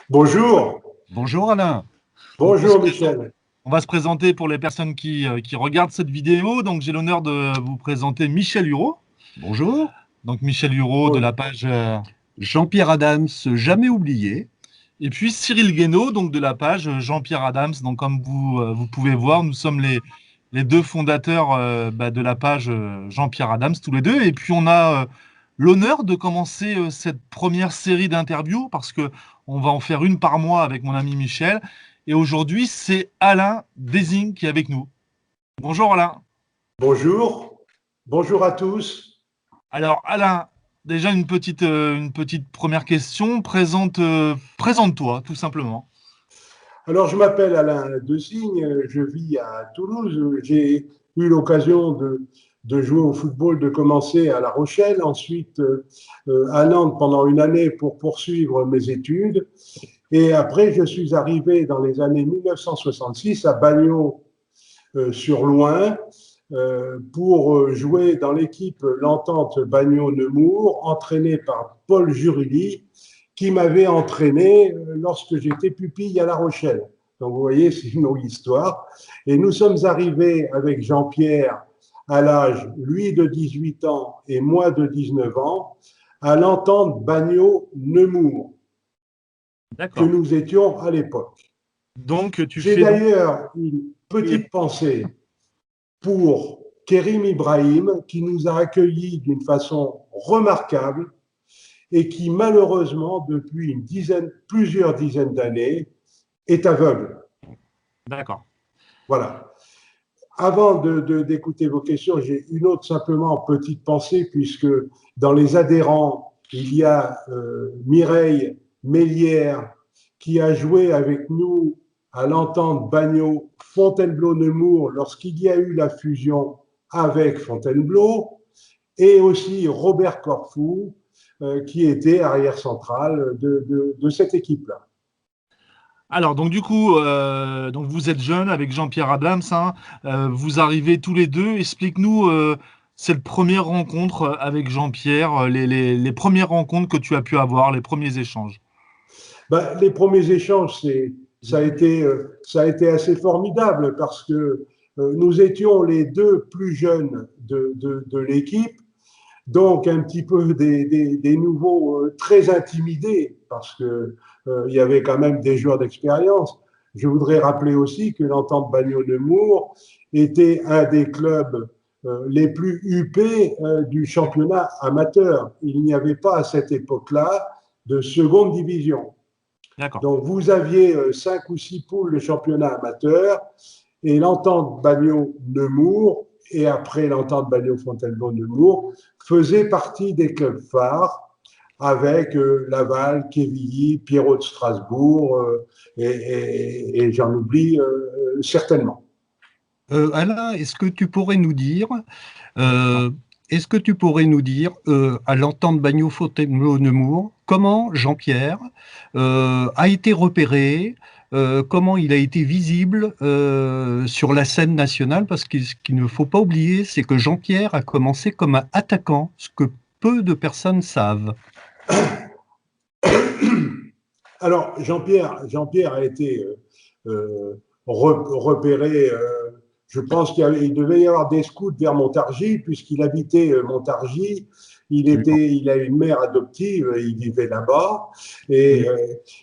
Bonjour, Bonjour Alain. Donc bonjour Michel. on va se présenter pour les personnes qui regardent cette vidéo. Donc j'ai l'honneur de vous présenter Michel Hureau. Bonjour, Donc Michel Hureau de la Bon, page Jean-Pierre Adams, jamais oublié. et puis Cyril Guénaud donc de la page Jean-Pierre Adams. Donc comme vous pouvez voir, nous sommes les deux fondateurs de la page Jean-Pierre Adams tous les deux. Et puis on a l'honneur de commencer cette première série d'interviews parce que on va en faire une par mois avec mon ami Michel. Et aujourd'hui, c'est Alain Desing qui est avec nous. Bonjour Alain. bonjour, bonjour à tous. Alors Alain, déjà une petite première question. Présente-toi tout simplement. Alors, je m'appelle Alain Designe, je vis à Toulouse. J'ai eu l'occasion de jouer au football, de commencer à La Rochelle, ensuite à Nantes pendant une année pour poursuivre mes études. Et après, je suis arrivé dans les années 1966 à Bagnols-sur-Loing pour jouer dans l'équipe L'Entente Bagnols-Nemours, entraînée par Paul Jurili, qui m'avait entraîné lorsque j'étais pupille à La Rochelle. Donc vous voyez, c'est une longue histoire. Et nous sommes arrivés avec Jean-Pierre à l'âge, lui de 18 ans et moi de 19 ans, à l'Entente Bagnols-Nemours, que D'accord. nous étions à l'époque. Donc tu J'ai fais donc. d'ailleurs une petite pensée pour Kérim Ibrahim, qui nous a accueillis d'une façon remarquable et qui, malheureusement, depuis plusieurs dizaines d'années, est aveugle. D'accord. Voilà. Avant d'écouter vos questions, j'ai une autre simplement petite pensée, puisque dans les adhérents, il y a Mireille Mélière, qui a joué avec nous à l'entente Bagnols Fontainebleau-Nemours lorsqu'il y a eu la fusion avec Fontainebleau, et aussi Robert Corfou, qui était arrière central de cette équipe-là. Alors donc du coup, donc vous êtes jeune avec Jean-Pierre Adams, hein, vous arrivez tous les deux. Explique-nous cette première rencontre avec Jean-Pierre, les premières rencontres que tu as pu avoir, les premiers échanges. Ben, les premiers échanges, ça a été assez formidable parce que nous étions les deux plus jeunes de l'équipe, donc un petit peu des nouveaux très intimidés parce que il y avait quand même des joueurs d'expérience. Je voudrais rappeler aussi que l'Entente Bagnols-Nemours était un des clubs les plus huppés du championnat amateur. Il n'y avait pas à cette époque-là de seconde division. D'accord. Donc, vous aviez 5 ou 6 poules de championnat amateur et l'entente Bagnols-Nemours et après l'entente Bagnols-Fontainebleau-Nemours faisait partie des clubs phares avec Laval, Quevilly, Pierrot de Strasbourg et j'en oublie certainement. Alain, euh, est-ce que tu pourrais nous dire, à l'entente Bagnols-Fontainebleau-Nemours, comment Jean-Pierre a été repéré, comment il a été visible sur la scène nationale, parce que ce qu'il ne faut pas oublier, c'est que Jean-Pierre a commencé comme un attaquant, ce que peu de personnes savent. Alors, Jean-Pierre a été repéré. Je pense qu'il devait y avoir des scouts vers Montargis, puisqu'il habitait Montargis. Absolument. Il a une mère adoptive, il vivait là-bas. Et Oui.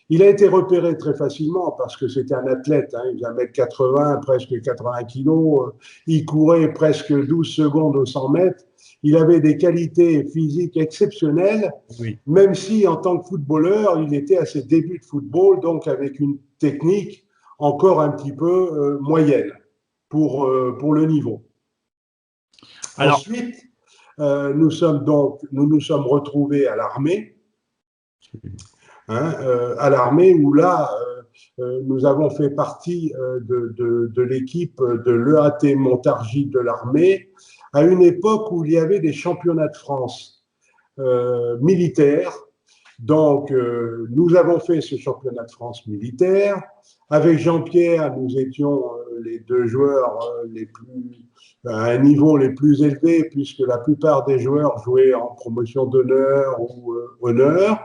il a été repéré très facilement parce que c'était un athlète. Hein, il faisait 1m80, presque 80 kilos. Il courait presque 12 secondes au 100 mètres. Il avait des qualités physiques exceptionnelles, Oui. même si en tant que footballeur, il était à ses débuts de football, donc avec une technique encore un petit peu moyenne pour le niveau. Alors, Ensuite, nous nous sommes retrouvés à l'armée, hein, à l'armée où là, nous avons fait partie de l'équipe de l'EAT Montargis de l'armée à une époque où il y avait des championnats de France militaires. Donc, nous avons fait ce championnat de France militaire. Avec Jean-Pierre, nous étions les deux joueurs à un niveau les plus élevés, puisque la plupart des joueurs jouaient en promotion d'honneur ou honneur.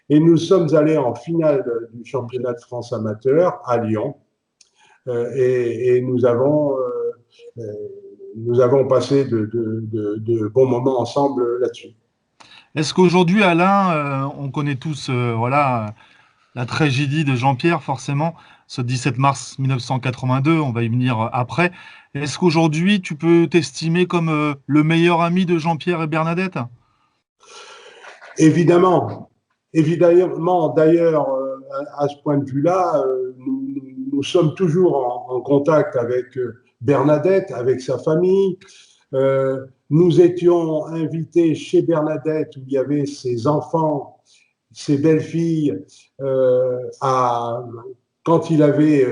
Et nous sommes allés en finale du championnat de France amateur à Lyon. Et nous avons passé de bons moments ensemble là-dessus. Est-ce qu'aujourd'hui, Alain, on connaît tous voilà, la tragédie de Jean-Pierre, forcément, ce 17 mars 1982, on va y venir après. Est-ce qu'aujourd'hui, tu peux t'estimer comme le meilleur ami de Jean-Pierre et Bernadette? Évidemment, évidemment. D'ailleurs, à ce point de vue-là, nous sommes toujours en contact avec Bernadette, avec sa famille. Nous étions invités chez Bernadette où il y avait ses enfants, ses belles-filles, quand il avait,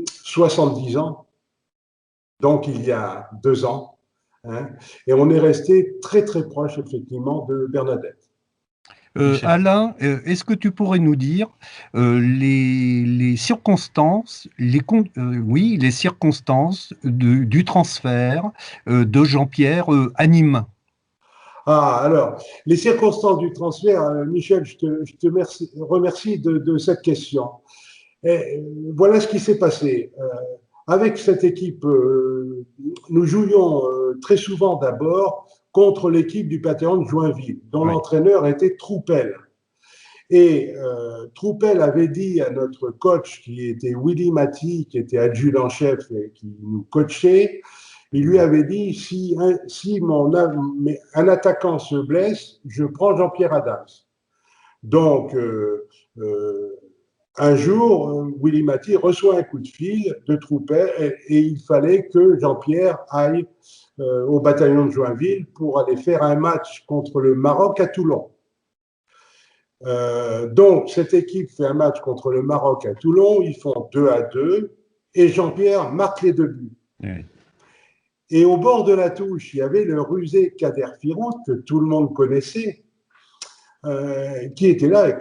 70 ans, donc il y a 2 ans. Hein, et on est resté très très proche effectivement de Bernadette. Alain, est-ce que tu pourrais nous dire les circonstances, oui, les circonstances du transfert de Jean-Pierre à Nîmes? Ah, alors, les circonstances du transfert, Michel, je te remercie de cette question. Et voilà ce qui s'est passé. Avec cette équipe, nous jouions très souvent d'abord contre l'équipe du Panthéon de Joinville, dont l'entraîneur était Troupel. Et Troupel avait dit à notre coach, qui était Willy Maty, qui était adjudant-chef et qui nous coachait, il lui avait dit, si un attaquant se blesse, je prends Jean-Pierre Adams. Donc, un jour, Willy Maty reçoit un coup de fil de Troupel et il fallait que Jean-Pierre aille au bataillon de Joinville pour aller faire un match contre le Maroc à Toulon. Donc, cette équipe fait un match contre le Maroc à Toulon, ils font 2-2 et Jean-Pierre marque les 2 buts. Oui. Et au bord de la touche, il y avait le rusé Kader Firout, que tout le monde connaissait, qui était là. Et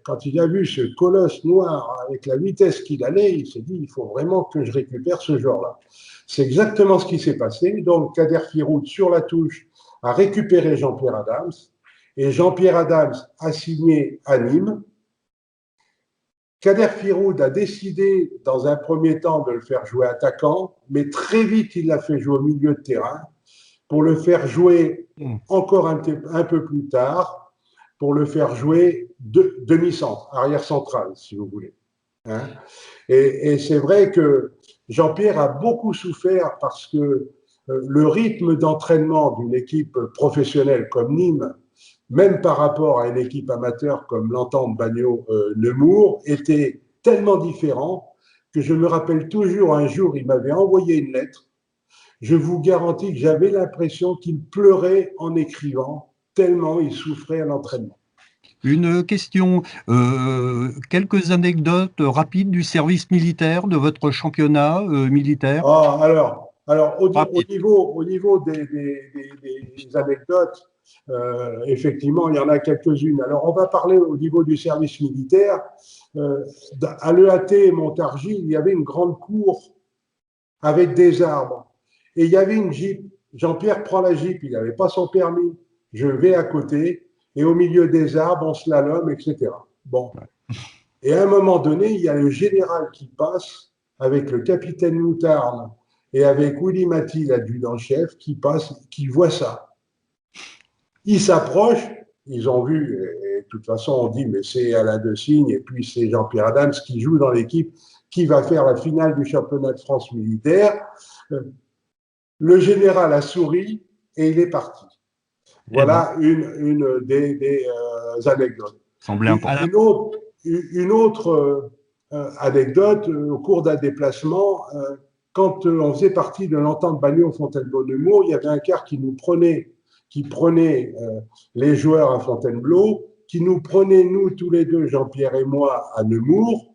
quand il a vu ce colosse noir avec la vitesse qu'il allait, il s'est dit, il faut vraiment que je récupère ce joueur-là. C'est exactement ce qui s'est passé. Donc, Kader Firout, sur la touche, a récupéré Jean-Pierre Adams. Et Jean-Pierre Adams a signé à Nîmes. Kader Firoud a décidé, dans un premier temps, de le faire jouer attaquant, mais très vite, il l'a fait jouer au milieu de terrain pour le faire jouer encore un peu plus tard, pour le faire jouer demi-centre, arrière central, si vous voulez. Hein, et c'est vrai que Jean-Pierre a beaucoup souffert parce que le rythme d'entraînement d'une équipe professionnelle comme Nîmes, même par rapport à une équipe amateur comme l'Entente Bagno-Nemours, était tellement différent que je me rappelle toujours un jour, il m'avait envoyé une lettre. Je vous garantis que j'avais l'impression qu'il pleurait en écrivant, tellement il souffrait à l'entraînement. Une question, quelques anecdotes rapides du service militaire, de votre championnat militaire? Ah, alors au niveau des anecdotes, effectivement, il y en a quelques-unes. Alors, on va parler au niveau du service militaire. À l'EAT Montargis, il y avait une grande cour avec des arbres. Et il y avait une Jeep. Jean-Pierre prend la Jeep, il n'avait pas son permis. Je vais à côté, et au milieu des arbres, on slalom, etc. Bon. Et à un moment donné, il y a le général qui passe avec le capitaine Moutarde et avec Willy Maty, l'adjudant-chef, qui passe, qui voit ça. Ils s'approchent, ils ont vu, et de toute façon, on dit, mais c'est Alain Designe, et puis c'est Jean-Pierre Adams qui joue dans l'équipe qui va faire la finale du championnat de France militaire. Le général a souri et il est parti. Voilà une des anecdotes. Une autre anecdote, au cours d'un déplacement, quand on faisait partie de l'entente Bagno-Fontainebleau-Nemours, il y avait un car qui prenait les joueurs à Fontainebleau, qui nous prenait, nous, tous les deux, Jean-Pierre et moi, à Nemours.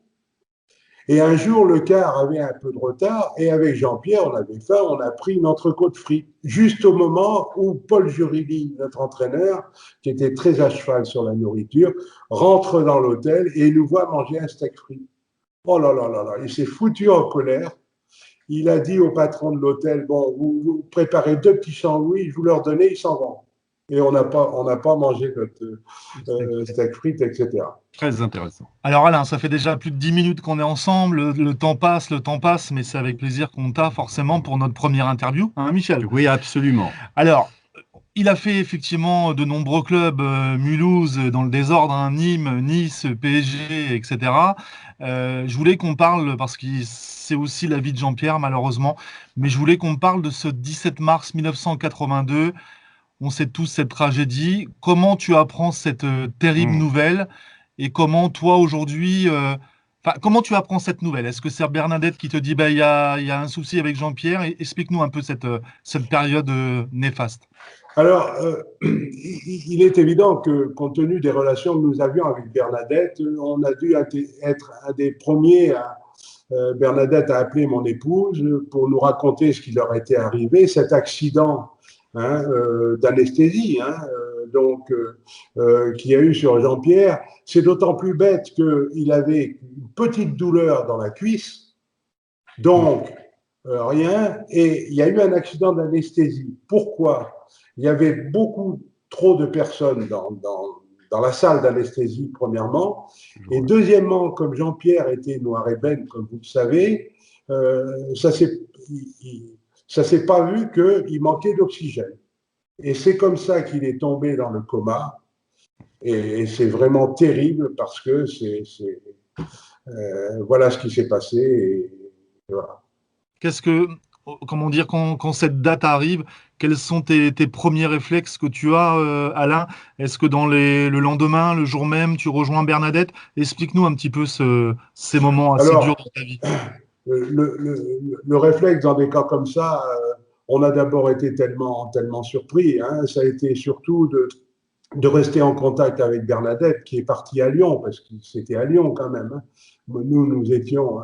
Et un jour, le car avait un peu de retard, et avec Jean-Pierre, on avait faim, on a pris une entrecôte frite, juste au moment où Paul Jurilli, notre entraîneur, qui était très à cheval sur la nourriture, rentre dans l'hôtel et nous voit manger un steak frit. Oh là là là là, il s'est foutu en colère. Il a dit au patron de l'hôtel, bon, vous préparez 2 petits sandwichs, vous leur donnez, ils s'en vont. et on n'a pas mangé notre steak frites, etc. Très intéressant. Alors Alain, ça fait déjà plus de 10 minutes qu'on est ensemble, le temps passe, mais c'est avec plaisir qu'on t'a forcément pour notre première interview, hein, Michel? Oui, absolument. Alors, il a fait effectivement de nombreux clubs, Mulhouse dans le désordre, hein, Nîmes, Nice, PSG, etc. Je voulais qu'on parle, parce que c'est aussi la vie de Jean-Pierre malheureusement, mais je voulais qu'on parle de ce 17 mars 1982. On sait tous cette tragédie. Comment tu apprends cette terrible nouvelle et comment toi aujourd'hui, comment tu apprends cette nouvelle? Est-ce que c'est Bernadette qui te dit bah il y a un souci avec Jean-Pierre? Explique-nous un peu cette période néfaste. Alors, il est évident que, compte tenu des relations que nous avions avec Bernadette, on a dû être un des premiers à. Bernadette a appelé mon épouse pour nous raconter ce qui leur était arrivé, cet accident d'anesthésie qu'il y a eu sur Jean-Pierre. C'est d'autant plus bête qu'il avait une petite douleur dans la cuisse, donc rien, et il y a eu un accident d'anesthésie. Pourquoi? Il y avait beaucoup trop de personnes dans la salle d'anesthésie, premièrement. Et deuxièmement, comme Jean-Pierre était noir et blanc, comme vous le savez, ça s'est pas vu qu'il manquait d'oxygène. Et c'est comme ça qu'il est tombé dans le coma. Et c'est vraiment terrible parce que voilà ce qui s'est passé. Et voilà. Comment dire, quand cette date arrive, quels sont tes premiers réflexes que tu as, Alain? Est-ce que le lendemain, le jour même, tu rejoins Bernadette? Explique-nous un petit peu ces moments assez durs dans ta vie. Le réflexe dans des cas comme ça, on a d'abord été tellement surpris. Ça a été surtout de rester en contact avec Bernadette, qui est partie à Lyon, parce que c'était à Lyon quand même. Nous étions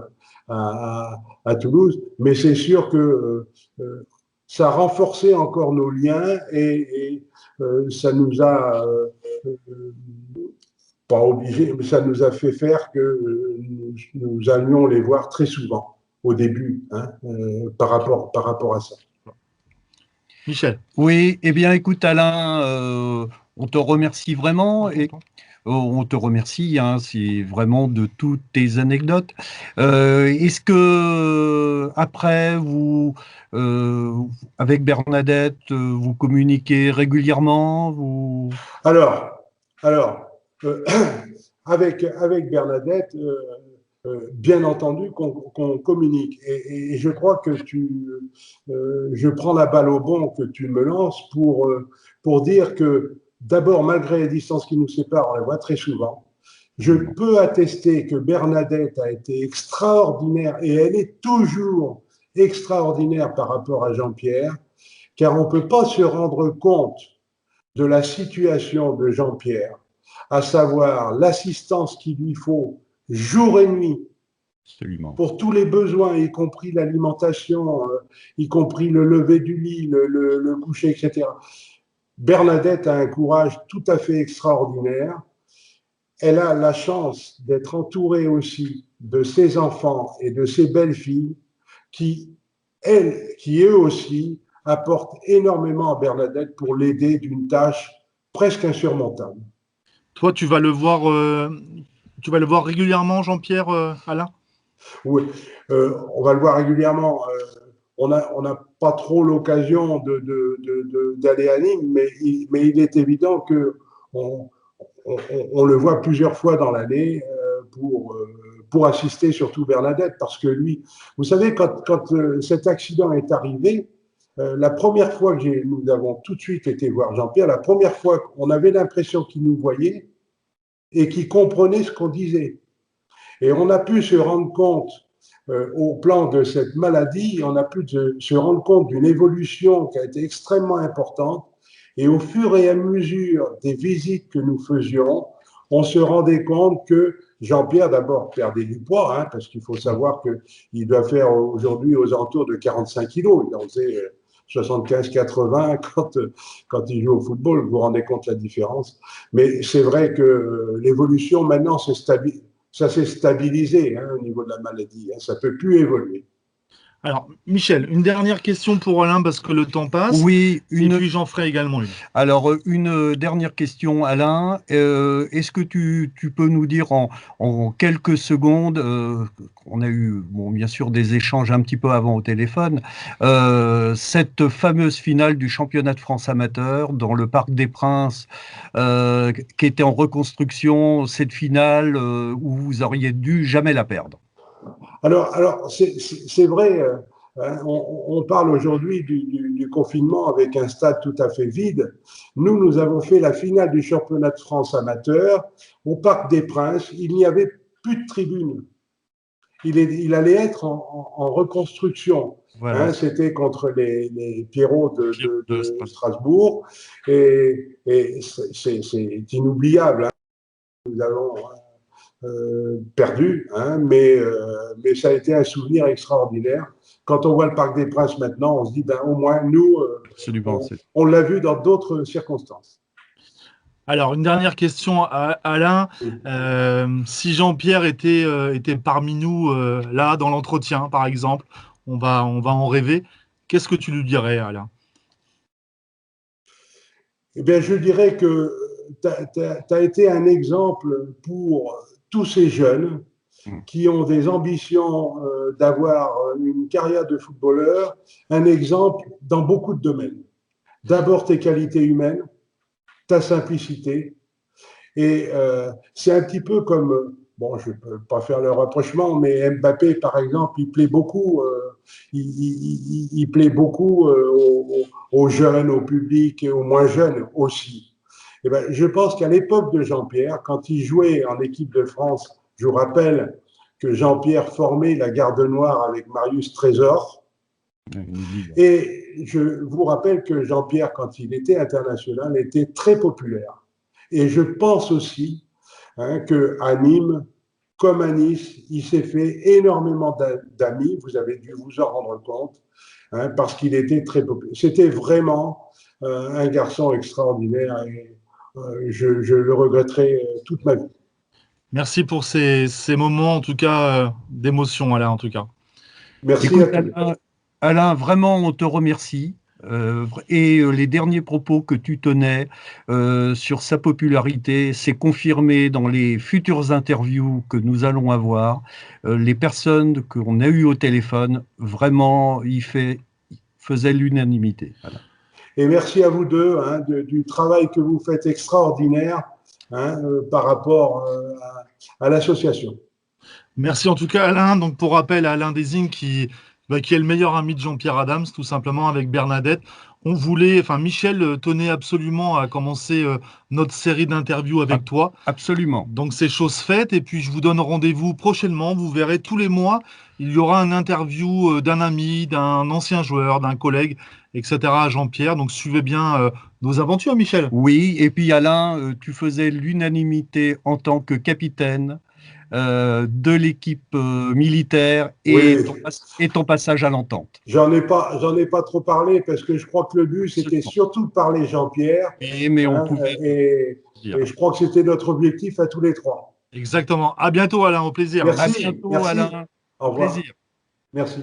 à Toulouse, mais c'est sûr que ça a renforcé encore nos liens et ça nous a pas obligé, mais ça nous a fait faire que nous allions les voir très souvent au début, par rapport à ça. Michel. Oui, eh bien écoute Alain, on te remercie vraiment et on te remercie, c'est vraiment de toutes tes anecdotes. Est-ce que après avec Bernadette, vous communiquez régulièrement Alors, avec Bernadette, bien entendu qu'on communique. Et je crois que je prends la balle au bond que tu me lances pour dire que d'abord, malgré les distances qui nous séparent, on les voit très souvent. Je peux attester que Bernadette a été extraordinaire et elle est toujours extraordinaire par rapport à Jean-Pierre, car on ne peut pas se rendre compte de la situation de Jean-Pierre, à savoir l'assistance qu'il lui faut jour et nuit. Absolument. Pour tous les besoins, y compris l'alimentation, y compris le lever du lit, le coucher, etc. Bernadette a un courage tout à fait extraordinaire. Elle a la chance d'être entourée aussi de ses enfants et de ses belles-filles qui eux aussi, apportent énormément à Bernadette pour l'aider d'une tâche presque insurmontable. Toi, tu vas le voir régulièrement, Jean-Pierre, Alain? Oui, on va le voir régulièrement. On n'a pas trop l'occasion d'aller à Nîmes, mais il est évident qu'on le voit plusieurs fois dans l'année pour assister surtout Bernadette, parce que lui, vous savez, quand cet accident est arrivé, la première fois que nous avons tout de suite été voir Jean-Pierre, la première fois qu'on avait l'impression qu'il nous voyait et qu'il comprenait ce qu'on disait. Et on a pu se rendre compte, au plan de cette maladie, on a pu se rendre compte d'une évolution qui a été extrêmement importante. Et au fur et à mesure des visites que nous faisions, on se rendait compte que Jean-Pierre, d'abord, perdait du poids, parce qu'il faut savoir qu'il doit faire aujourd'hui aux alentours de 45 kilos. Il en faisait 75-80 quand il joue au football. Vous vous rendez compte de la différence. Mais c'est vrai que l'évolution, maintenant, ça s'est stabilisé au niveau de la maladie. Ça ne peut plus évoluer. Alors, Michel, une dernière question pour Alain parce que le temps passe. Oui, Et puis j'en ferai également une. Alors, une dernière question, Alain. Est-ce que tu peux nous dire en quelques secondes, on a eu, bon, bien sûr, des échanges un petit peu avant au téléphone, cette fameuse finale du championnat de France amateur dans le Parc des Princes, qui était en reconstruction, cette finale où vous auriez dû jamais la perdre. Alors c'est vrai, hein, on parle aujourd'hui du confinement avec un stade tout à fait vide. Nous avons fait la finale du championnat de France amateur au Parc des Princes. Il n'y avait plus de tribunes. Il allait être en reconstruction. Voilà. Hein, c'était contre les Pierrots de Strasbourg. Et c'est inoubliable. Hein. Nous avons perdu, hein, mais ça a été un souvenir extraordinaire. Quand on voit le Parc des Princes maintenant, on se dit, ben, au moins, nous, on l'a vu dans d'autres circonstances. Alors, une dernière question à Alain. Si Jean-Pierre était parmi nous, là, dans l'entretien, par exemple, on va en rêver. Qu'est-ce que tu lui dirais, Alain? Eh bien, je dirais que tu as été un exemple pour tous ces jeunes qui ont des ambitions d'avoir une carrière de footballeur, un exemple dans beaucoup de domaines. D'abord, tes qualités humaines, ta simplicité. Et c'est un petit peu comme, bon, je ne peux pas faire le rapprochement, mais Mbappé, par exemple, il plaît beaucoup, il plaît beaucoup aux jeunes, au public et aux moins jeunes aussi. Et ben, je pense qu'à l'époque de Jean-Pierre, quand il jouait en équipe de France, je vous rappelle que Jean-Pierre formait la Garde Noire avec Marius Trésor. Et je vous rappelle que Jean-Pierre, quand il était international, était très populaire. Et je pense aussi hein, qu'à Nîmes, comme à Nice, il s'est fait énormément d'amis, vous avez dû vous en rendre compte, hein, parce qu'il était très populaire. C'était vraiment un garçon extraordinaire et je le regretterai toute ma vie. Merci pour ces moments, en tout cas, d'émotion, Alain, en tout cas. Merci. Écoute, Alain, vraiment, on te remercie. Les derniers propos que tu tenais sur sa popularité, c'est confirmé dans les futures interviews que nous allons avoir. Les personnes qu'on a eues au téléphone, vraiment, faisaient l'unanimité. Voilà. Et merci à vous deux hein, du travail que vous faites extraordinaire hein, par rapport à l'association. Merci en tout cas, Alain. Donc, pour rappel, Alain Desing qui est le meilleur ami de Jean-Pierre Adams, tout simplement, avec Bernadette. Michel tenait absolument à commencer notre série d'interviews avec toi. Absolument. Donc, c'est chose faite. Et puis, je vous donne rendez-vous prochainement. Vous verrez tous les mois, il y aura un interview d'un ami, d'un ancien joueur, d'un collègue, etc. à Jean-Pierre. Donc, suivez bien nos aventures, Michel. Oui, et puis Alain, tu faisais l'unanimité en tant que capitaine de l'équipe militaire et, oui. ton passage à l'entente. J'en ai pas trop parlé parce que je crois que le but c'était surtout de parler Jean-Pierre. Mais on pouvait. Et je crois que c'était notre objectif à tous les trois. Exactement. À bientôt, Alain. Au plaisir. Merci. À bientôt, Merci. Alain. Au revoir. Plaisir. Merci.